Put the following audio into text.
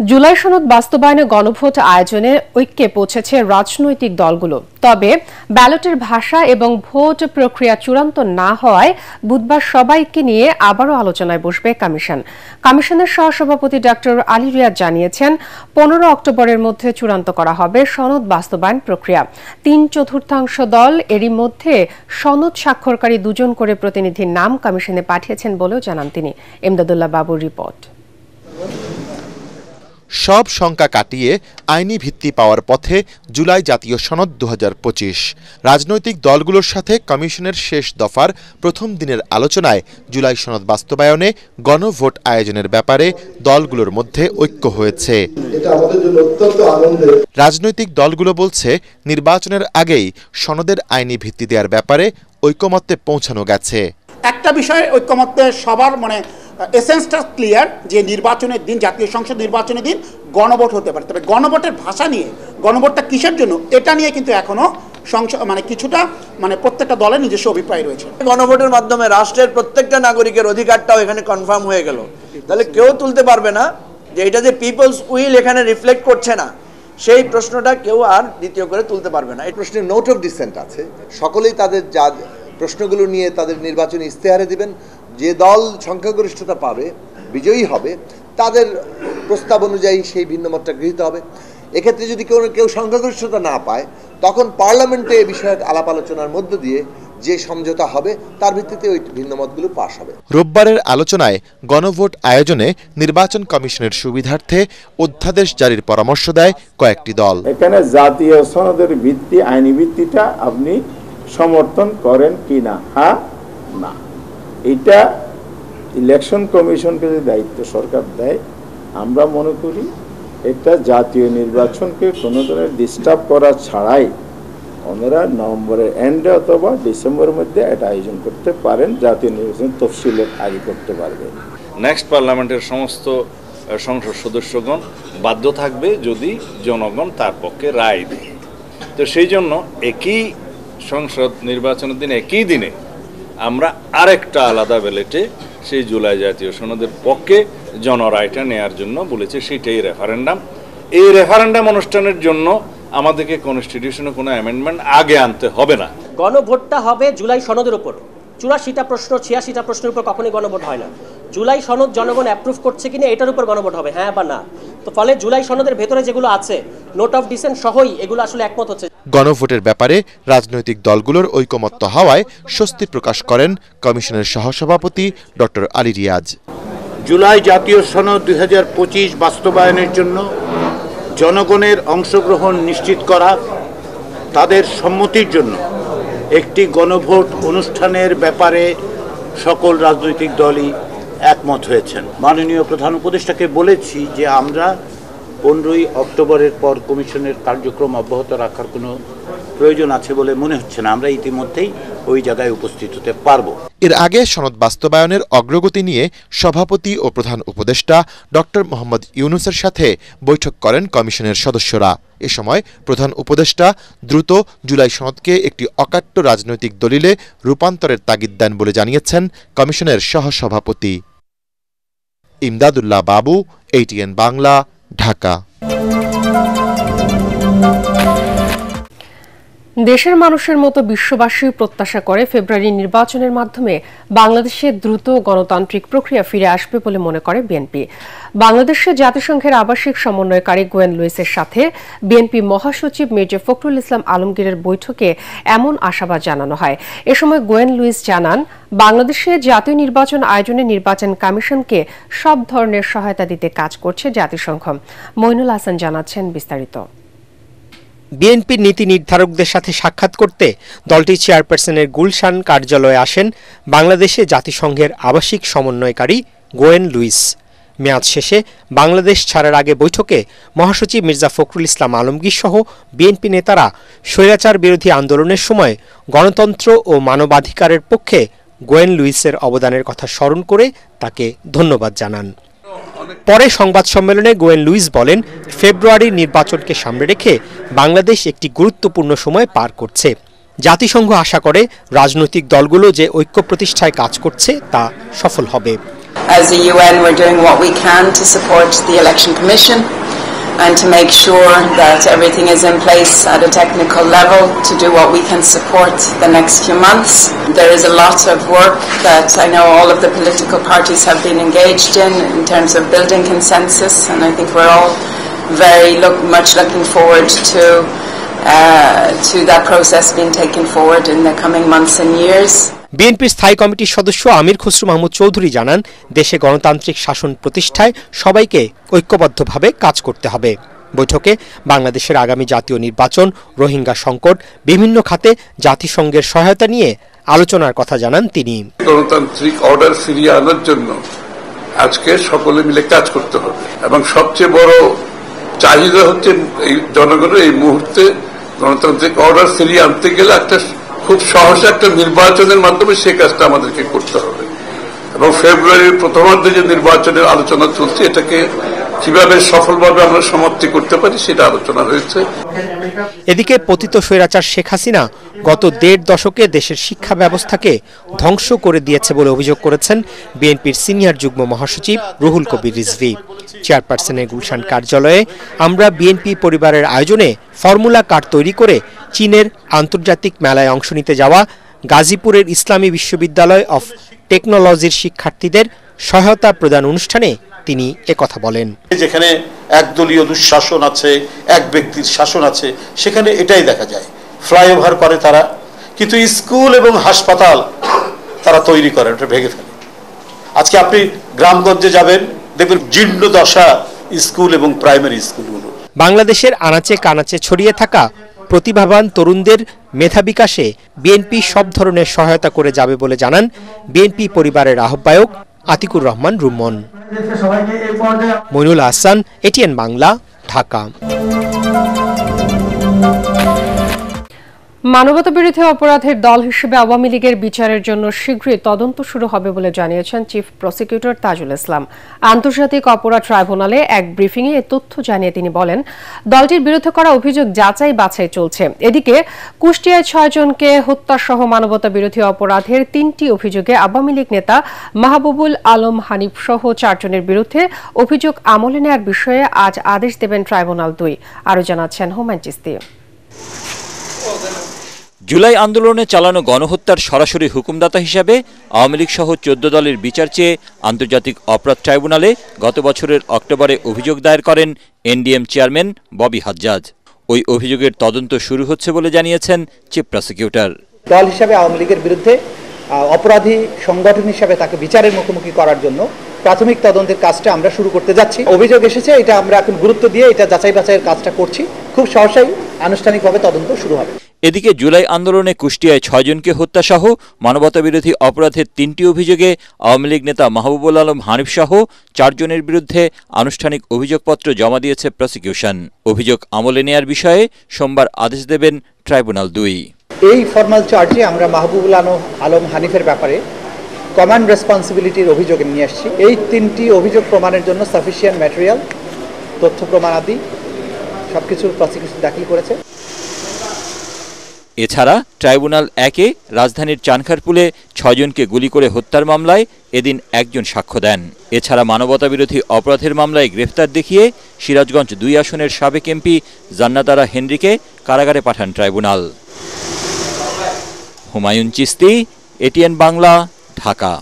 জুলাই সনদ বাস্তবায়নে গণভোট আয়োজনে ঐক্যে পৌঁছেছে রাজনৈতিক দলগুলো। তবে ব্যালটের ভাষা এবং ভোট প্রক্রিয়া চূড়ান্ত না হওয়ায় বুধবার সবাইকে নিয়ে আবারও আলোচনায় বসবে কমিশন। কমিশনের সহসভাপতি ডক্টর আলী রিয়াজ জানিয়েছেন, 15 অক্টোবরের মধ্যে চূড়ান্ত করা হবে সনদ বাস্তবায়ন প্রক্রিয়া। 3/4 দল এরই মধ্যে সনদ স্বাক্ষরকারী 2 জন করে প্রতিনিধির নাম কমিশনে পাঠিয়েছেন বলেও জানান তিনি। ইমদাদুল্লাহ বাবুর রিপোর্ট। সব শঙ্কা কাটিয়ে আইনি ভিত্তি পাওয়ার পথে জুলাই জাতীয় সনদ 2025। রাজনৈতিক দলগুলোর সাথে কমিশনের শেষ দফার প্রথম দিনের আলোচনায় জুলাই সনদ বাস্তবায়নে গণভোট আয়োজনের ব্যাপারে দলগুলোর মধ্যে ঐক্য হয়েছে। রাজনৈতিক দলগুলো বলছে, নির্বাচনের আগেই সনদের আইনি ভিত্তি দেওয়ার ব্যাপারে ঐকমত্যে পৌঁছানো গেছে। একটা বিষয়ে ঐকমত্যে সবার এসেন্সটা ক্লিয়ার যে নির্বাচনের দিন, জাতীয় সংসদ নির্বাচনের দিন গণভোট হতে পারে। তবে গণভোটের ভাষা নিয়ে, গণভোটটা কিসের জন্য, এটা নিয়ে কিন্তু এখনো কিছুটা প্রত্যেকটা দলের নিজস্ব অভিপ্রায় রয়েছে। গণভোটের মাধ্যমে রাষ্ট্রের প্রত্যেকটা নাগরিকের অধিকারটাও এখানে কনফার্ম হয়ে গেল। তাহলে কেউ তুলতে পারবে না যে এটা যে পিপলস উইল এখানে রিফ্লেক্ট করছে না, সেই প্রশ্নটা কেউ আর দ্বিতীয় করে তুলতে পারবে না। এই প্রশ্নে নোট অফ ডিসেন্ট আছে। সকলেই তাদের যা প্রশ্নগুলো নিয়ে তাদের নির্বাচনী ইস্তেহারে দিবেন। যে দল সংখ্যাগরিষ্ঠতা পাবে, বিজয়ী হবে, তাদের প্রস্তাব অনুযায়ী সেই ভিন্নমতটা গৃহীত হবে। এক্ষেত্রে যদি কেউ সংখ্যাগরিষ্ঠতা না পায়, তখন পার্লামেন্টে এ বিষয়ে আলাপ আলোচনার মধ্য দিয়ে যে সমঝোতা হবে তার ভিত্তিতে ওই ভিন্নমতগুলো পাশ হবে। রোববারের আলোচনায় গণভোট আয়োজনে নির্বাচন কমিশনের সুবিধার্থে অধ্যাদেশ জারির পরামর্শ দেয় কয়েকটি দল। এখানে জাতীয় সনদের ভিত্তি, আইনি ভিত্তিটা আপনি সমর্থন করেন কিনা, হ্যাঁ না, এটা ইলেকশন কমিশনকে যে দায়িত্ব সরকার দেয়, আমরা মনে করি এটা জাতীয় নির্বাচনকে কোনো ধরনের ডিস্টার্ব করা ছাড়াই ওনারা নভেম্বরের এন্ডে অথবা ডিসেম্বরের মধ্যে এটা আয়োজন করতে পারেন। জাতীয় নির্বাচন তফসিলের আগে করতে পারবে। নেক্সট পার্লামেন্টের সমস্ত সংসদ সদস্যগণ বাধ্য থাকবে যদি জনগণ তার পক্ষে রায় দেয়। তো সেই জন্য একই সংসদ নির্বাচনের দিনে, একই দিনে আমরা আরেকটা আলাদা ব্যালেটে সেই জুলাই জাতীয় সনদের পক্ষে জনরায়টা নেয়ার জন্য বলেছে, সেটাই রেফারেন্ডাম। এই রেফারেন্ডাম অনুষ্ঠানের জন্য আমাদেরকে কনস্টিটিউশনে কোনো অ্যামেন্ডমেন্ট আগে আনতে হবে না। গণভোটটা হবে জুলাই সনদের উপর। 84টা প্রশ্ন, 86টা প্রশ্নের উপর কখনোই গণভোট হয় না। জুলাই সনদ জনগণ অ্যাপ্রুভ করছে কিনা এটার উপর গণভোট হবে, হ্যাঁ বা না। তো ফলে জুলাই সনদের ভেতরে যেগুলো আছে, নোট অফ ডিসেন্ট সহই এগুলো আসলে একমত হচ্ছে। গণভোটের ব্যাপারে রাজনৈতিক দলগুলোর ঐকমত্য হওয়ায় স্বস্তি প্রকাশ করেন কমিশনের সহসভাপতি ডক্টর আলী রিয়াজ। জুলাই জাতীয় সনদ 2025 বাস্তবায়নের জন্য জনগণের অংশগ্রহণ নিশ্চিত করা, তাদের সম্মতির জন্য একটি গণভোট অনুষ্ঠানের ব্যাপারে সকল রাজনৈতিক দলই একমত হয়েছেন। মাননীয় প্রধান উপদেষ্টাকে বলেছি যে আমরা 15 অক্টোবরের পর কমিশনের কার্যক্রম অব্যাহত রাখার কোনো প্রয়োজন আছে বলে মনে হচ্ছে না। আমরা ইতিমধ্যেই ওই জায়গায় উপস্থিত হতে পারবো। এর আগে সনদ বাস্তবায়নের অগ্রগতি নিয়ে সভাপতি ও প্রধান উপদেষ্টা ডক্টর মোহাম্মদ ইউনূসের সাথে বৈঠক করেন কমিশনের সদস্যরা। এ সময় প্রধান উপদেষ্টা দ্রুত জুলাই সনদকে একটি অকাট্য রাজনৈতিক দলিলে রূপান্তরের তাগিদ দেন বলে জানিয়েছেন কমিশনের সহসভাপতি। ইমদাদুল্লাহ বাবু, ATN বাংলা, ঢাকা। দেশের মানুষের মতো বিশ্ববাসীও প্রত্যাশা করে ফেব্রুয়ারি নির্বাচনের মাধ্যমে বাংলাদেশে দ্রুত গণতান্ত্রিক প্রক্রিয়া ফিরে আসবে বলে মনে করে বিএনপি। বাংলাদেশে জাতিসংঘের আবাসিক সমন্বয়কারী গোয়েন লুইসের সাথে বিএনপি মহাসচিব মির্জা ফখরুল ইসলাম আলমগীরের বৈঠকে এমন আশাবাদ জানানো হয়। এ সময় গোয়েন লুইস জানান, বাংলাদেশে জাতীয় নির্বাচন আয়োজনে নির্বাচন কমিশনকে সব ধরনের সহায়তা দিতে কাজ করছে জাতিসংঘ। মইনুল হাসান জানাচ্ছেন বিস্তারিত। বিএনপির নীতি নির্ধারকদের সাথে সাক্ষাৎ করতে দলটির চেয়ারপারসনের গুলশান কার্যালয়ে আসেন বাংলাদেশে জাতিসংঘের আবাসিক সমন্বয়কারী গোয়েন লুইস। মেয়াদ শেষে বাংলাদেশ ছাড়ার আগে বৈঠকে মহাসচিব মির্জা ফখরুল ইসলাম আলমগীর সহ বিএনপি নেতারা স্বৈরাচার বিরোধী আন্দোলনের সময় গণতন্ত্র ও মানবাধিকারের পক্ষে গোয়েন লুইসের অবদানের কথা স্মরণ করে তাকে ধন্যবাদ জানান। পরে সংবাদ সম্মেলনে গোয়েন লুইস বলেন, ফেব্রুয়ারির নির্বাচনকে সামনে রেখে বাংলাদেশ একটি গুরুত্বপূর্ণ সময় পার করছে। জাতিসংঘ আশা করে রাজনৈতিক দলগুলো যে ঐক্য প্রতিষ্ঠায় কাজ করছে তা সফল হবে। As the UN, we're doing what we can to support the Election Commission and to make sure that everything is in place at a technical level to do what we can support the next few months. There is a lot of work that I know all of the political parties have been engaged in terms of building consensus, and I think we're all very much looking forward to that process being taken forward in the coming months and years. বিএনপির স্থায়ী কমিটির সদস্য আমির খসরু মাহমুদ চৌধুরী জানান, দেশে গণতান্ত্রিক শাসন প্রতিষ্ঠায় সবাইকে ঐক্যবদ্ধভাবে কাজ করতে হবে। বৈঠকে বাংলাদেশের আগামী জাতীয় নির্বাচন, রোহিঙ্গা সংকট, বিভিন্ন খাতে জাতিসংঘের সহায়তা নিয়ে আলোচনার কথা জানান তিনি। গণতান্ত্রিক অর্ডার ফিরিয়ে আনার জন্য আজকে সকলে মিলে কাজ করতে হবে এবং সবচেয়ে বড় চাহিদা হচ্ছে এই জনগণের এই মুহূর্তে গণতান্ত্রিক অর্ডার ফিরিয়ে আনতে গেলে একটা খুব সহজে একটা নির্বাচনের মাধ্যমে সে কাজটা আমাদেরকে করতে হবে এবং ফেব্রুয়ারির প্রথমার্ধে যে নির্বাচনের আলোচনা চলছে এটাকে কিভাবে সফলভাবে আমরা সমাপ্তি করতে পারি সেটা আলোচনা হয়েছে। এদিকে পতিত স্বৈরাচার শেখ হাসিনা গত ১.৫ দশকে দেশের শিক্ষা ব্যবস্থাকে ধ্বংস করে দিয়েছে বলে অভিযোগ করেছেন বিএনপির সিনিয়র যুগ্ম মহাসচিব রুহুল কবির রিজভী। চেয়ারপারসনের গুলশান কার্যালয়ে আমরা বিএনপি পরিবারের আয়োজনে ফর্মুলা কার্ড তৈরি করে চীনের আন্তর্জাতিক মেলায় অংশ নিতে যাওয়া গাজীপুরের ইসলামী বিশ্ববিদ্যালয় অফ টেকনোলজির শিক্ষার্থীদের সহায়তা প্রদান অনুষ্ঠানে তিনি একথা বলেন। যেখানে একদলীয় দুঃশাসন আছে, এক ব্যক্তির শাসন আছে, সেখানে এটাই দেখা যায়। ফ্লাইওভার করে তারা, কিন্তু স্কুল এবং হাসপাতাল তারা তৈরি করে, ওটা ভেঙে ফেলে। আজকে আপনি গ্রামগঞ্জে যাবেন, দেখবেন জীর্ণ দশা স্কুল এবং প্রাইমারি স্কুলগুলো। বাংলাদেশের আনাচে কানাচে ছড়িয়ে থাকা প্রতিভাবান তরুণদের মেধা বিকাশে বিএনপি সব ধরনের সহায়তা করে যাবে বলে জানান বিএনপি পরিবারের আহ্বায়ক আতিকুর রহমান রুমন। মইনুল আহসান, এটিএন বাংলা, ঢাকা। মানবতাবিরোধী অপরাধের দল হিসেবে আওয়ামী লীগের বিচারের জন্য শীঘ্রই তদন্ত শুরু হবে বলে জানিয়েছেন চিফ প্রসিকিউটর তাজুল ইসলাম। আন্তর্জাতিক অপরাধ ট্রাইব্যুনালে এক ব্রিফিংয়ে এ তথ্য জানিয়ে তিনি বলেন, দলটির বিরুদ্ধে করা অভিযোগ যাচাই বাছাই চলছে। এদিকে কুষ্টিয়ায় ৬ জনকে হত্যাসহ মানবতাবিরোধী অপরাধের ৩টি অভিযোগে আওয়ামী লীগ নেতা মাহবুবুল আলম হানিফ সহ ৪ জনের বিরুদ্ধে অভিযোগ আমলে নেওয়ার বিষয়ে আজ আদেশ দেবেন ট্রাইব্যুনাল ২। আরও জানাচ্ছেন হুমায়ুন চিস্তি। জুলাই আন্দোলনে চালানো গণহত্যার সরাসরি হুকুমদাতা হিসাবে আওয়ামী লীগ সহ ১৪ দলের বিচার চেয়ে আন্তর্জাতিক অপরাধ ট্রাইব্যুনালে গত বছরের অক্টোবরে অভিযোগ দায়ের করেন এনডিএম চেয়ারম্যান ববি হাজ্জাজ। ওই অভিযোগের তদন্ত শুরু হচ্ছে বলে জানিয়েছেন চিফ প্রসিকিউটর। দল হিসাবে আওয়ামী লীগের বিরুদ্ধে অপরাধী সংগঠন হিসাবে তাকে বিচারের মুখোমুখি করার জন্য প্রাথমিক তদন্তের কাজটা আমরা শুরু করতে যাচ্ছি। অভিযোগ এসেছে, এটা আমরা এখন গুরুত্ব দিয়ে এটা যাচাই বাছাইয়ের কাজটা করছি। খুব সহসাই আনুষ্ঠানিকভাবে তদন্ত শুরু হবে। এদিকে জুলাই আন্দোলনে কুষ্টিয়ায় ৬ জনকে হত্যাসহ মানবতাবিরোধী অপরাধের ৩টি অভিযোগে আওয়ামী লীগ নেতা মাহবুবুল আলম হানিফ সহ ৪ জনের বিরুদ্ধে আনুষ্ঠানিক অভিযোগপত্র জমা দিয়েছে প্রসিকিউশন। অভিযোগ আমলে নেয়ার বিষয়ে সোমবার আদেশ দেবেন ট্রাইব্যুনাল ২। এই ফরমাল চার্জে আমরা মাহবুবুল আলম হানিফের ব্যাপারে কমান্ড রেসপন্সিবিলিটির অভিযোগ নিয়ে আসছি। এই 3টি অভিযোগ প্রমাণের জন্য সাফিসিয়েন্ট ম্যাটেরিয়াল, তথ্য প্রমাণ আদি সবকিছু প্রসিকিউশন দাখিল করেছে। এছাড়া ট্রাইব্যুনাল ১-এ রাজধানীর চানখারপুলে ৬ জনকে গুলি করে হত্যার মামলায় এদিন একজন সাক্ষ্য দেন। এছাড়া মানবতাবিরোধী অপরাধের মামলায় গ্রেফতার দেখিয়ে সিরাজগঞ্জ ২ আসনের সাবেক এমপি জান্নাত আরা হেনরিকে কারাগারে পাঠান ট্রাইব্যুনাল। হুমায়ুন চিস্তি, এটিএন বাংলা, ঢাকা।